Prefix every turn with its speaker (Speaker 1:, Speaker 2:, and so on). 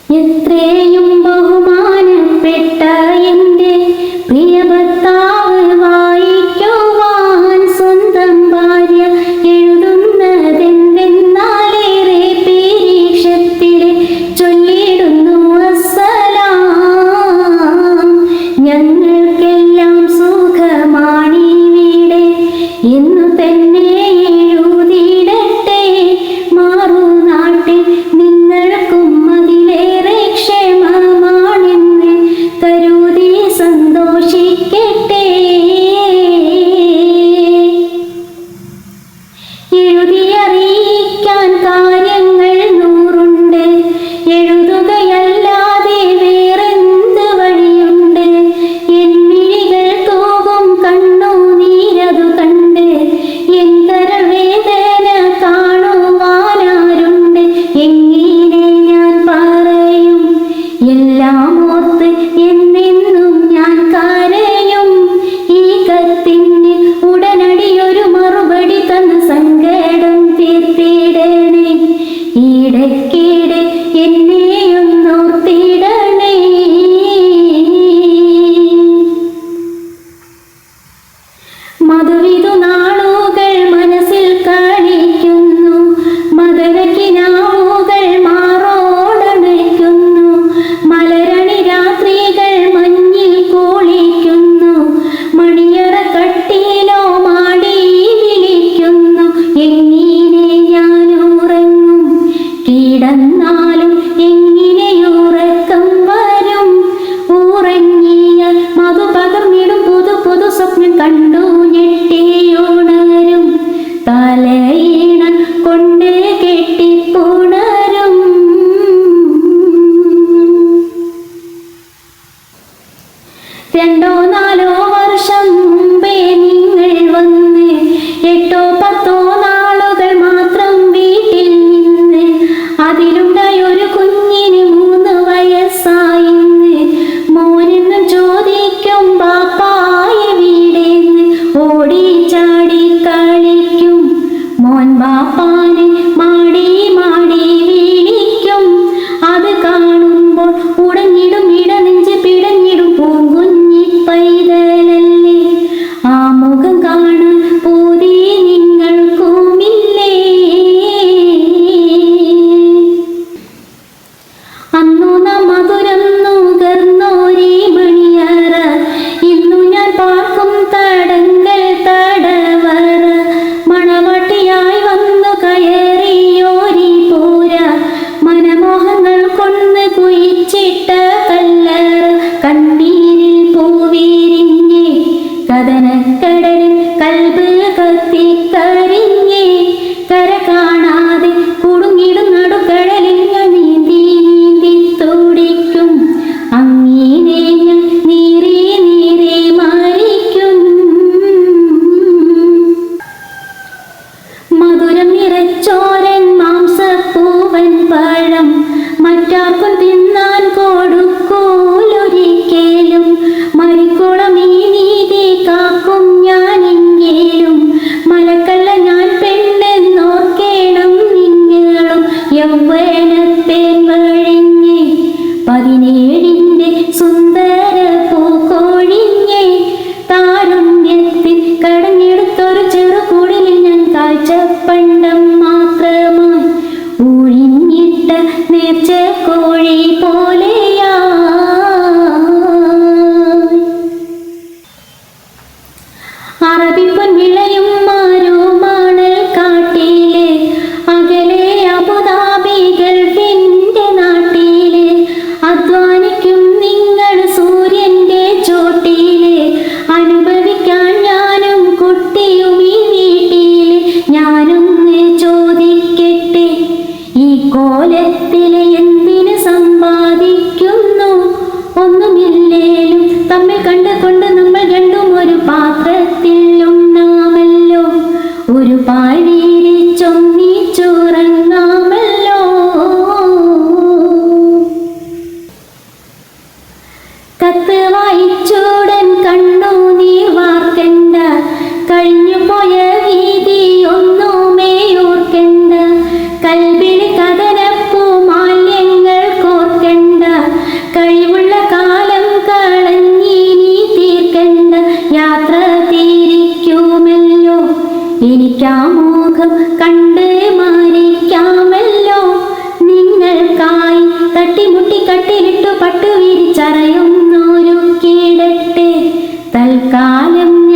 Speaker 1: എത്രയും ബഹുമാനപ്പെട്ട എൻ്റെ പ്രിയ ഭർത്താവ് വായിക്കുവാൻ സ്വന്തം ഭാര്യ എഴുതുന്നതെന്തെന്നാലേറെ പരീക്ഷത്തിലെ ചൊല്ലിടുന്നു അസ്സലാം. ഞങ്ങൾക്കെല്ലാം സുഖമാണിവിടെ എന്നു തന്നെ എഴുതിയിടട്ടെ. മാറുനാട്ടിൽ നിങ്ങൾക്കും അതിലേറെ ക്ഷേമമാണെന്ന് കരുതി സന്തോഷിക്കട്ടെ. എഴുതിയറിയിക്കാൻ കാര്യങ്ങൾ നൂറുണ്ട്, എഴുതുകയല്ലാതെ വേറെന്ത് വഴിയുണ്ട്? എന്നിഴികൾ തൂകും കണ്ണുനീരതു കണ്ട് എൻ കരൾ വേദന കാണുവാനാരുണ്ട്? എങ്ങനെ ഞാൻ പറയും? എല്ലാം ഓർത്ത് എന്നെന്നും ഞാൻ കരയും. ഈ കത്തിന് ഉടനടിയൊരു മറുപടി തന്ന് സങ്കടം തീർത്തിടണേ. ഇടയ്ക്കിടെ എന്നെയൊന്നോർത്തിടണേ. മധുവിധു നാളുകൾ മനസ്സിൽ കളിക്കുന്നു, മദനക്കിനാവുകൾ മാറോടണയ്ക്കുന്നു, മലരണി രാത്രികൾ മഞ്ഞിൽ കുളിക്കുന്നു, മണിയറ കട്ടിലോ മാടി വിളിക്കുന്നു. എങ്ങനെ ഞാൻ ഉറങ്ങും? കിടന്നാലും എങ്ങനെയുറക്കം വരും? ഉറങ്ങിയ മധു പകർന്നിടും പുതു പുതു സ്വപ്നം കണ്ടു ഞെട്ടിയുണരും. തലയിണ കൊണ്ട് കെട്ടിപ്പുണരും. രണ്ടോ നാലോ വർഷം മുമ്പേ നിങ്ങൾ വന്ന് 8 10 നാളുകൾ മാത്രം വീട്ടിൽ നിന്ന്. അതിലുണ്ടായൊരു കുഞ്ഞിന് 3 വയസ്സായിന്ന്. മോനെന്നും ചോദിക്കും ബാപ്പായ വീടേന്ന്. ഓടി ചാടി കളിക്കും മോൻ ബാപ്പാനെ മാടി മാടി വിളിക്കും. അത് കാണുമ്പോൾ ഉടഞ്ഞിടും ഇടനെഞ്ച് പിടഞ്ഞിടും. പൂങ്കുഞ്ഞി പൈതലല്ലേ, ആ മുഖം കാണാൻ പൂതി നിങ്ങൾക്കുമില്ലേ? അന്നു നാം മധുരം നുകർന്നോരീ മണിയറ, ഇന്നു ഞാൻ പാർക്കും തടങ്കൽ തടവറ. മണവാട്ടിയായി വന്നു കയറിയോരീ പോര, മനമോഹങ്ങൾ കൊണ്ട് കുഴിച്ചിട്ട കല്ലറ. കണ്ണീരിൽ പൂവിരിഞ്ഞ് കഥനക്കടലിൽ കൽബ് കത്തിക്കരിഞ്ഞ്, കര കാണാതെ കുടുങ്ങിടും നടുക്കടലിൽ ഞാൻ നീന്തി നീന്തി തുടിക്കും. അങ്ങനെ ഞാൻ നീറി നീറി മരിക്കും. മധുരം നിറച്ചോരൻ മാംസപ്പൂവൻ പഴം മറ്റാർക്കും തിന്നാൻ കൊടുക്കൂലൊരിക്കലും. മരിക്കുളം ഈ നീതി കാക്കും ഞാനെങ്കിലും. മലക്കല്ല ഞാൻ പെണ്ണെന്നോർക്കേണം നിങ്ങളും. യൗവനത്തേൻ വഴിഞ്ഞ് 17ന്റെ സുന്ദര പൂക്കൊഴിഞ്ഞ്, താരുണ്യത്തിൽ കടഞ്ഞെടുത്തൊരു ചെറുകുടിലിൽ ഞാൻ കാഴ്ചപ്പണ്ടം മാത്രമായി ഒഴിഞ്ഞിട്ട നേർച്ച കോഴി പോലെയാ. അറബിപ്പൊൻ വിളയും മാറുമാണൽ കാട്ടിലെ, അകലെ അബുദാബി ഗൾഫിന്റെ നാട്ടിലെ. അധ്വാനിക്കും നിങ്ങൾ സൂര്യന്റെ ചോട്ടിലെ, അനുഭവിക്കാൻ ഞാനും കുട്ടിയും ഈ വീട്ടിലെ. ഞാനൊന്ന് ചോദിക്കട്ടെ, ഈ കോലത്തിലെ എന്തിന് സമ്പാദിക്കുന്നു? ഒന്നുമില്ലേലും തമ്മിൽ കണ്ടുകൊണ്ട് നമ്മൾ രണ്ടും ഒരു പാത്രത്തിൽ ഉണ്ണാമല്ലോ, ഒരു പായ് വീരിച്ചൊന്നിച്ചുറങ്ങാമല്ലോ. കത്ത് വായിച്ചൂടൻ കണ്ണുനീർ വാർക്കണ്ട, കഴിഞ്ഞുപോയ വീതി ഒന്നുമേ ഓർക്കണ്ട. കൽബിൽ കഥനപ്പൂ മാല്യങ്ങൾ കോർക്കണ്ട. എനിക്കാ മോഹം കണ്ട് മരിക്കാമല്ലോ. നിങ്ങൾക്കായി തട്ടിമുട്ടി കട്ടിലിട്ടു പട്ടു വിരിച്ചറയുന്നൊരു കിടട്ടെ തൽക്കാലം.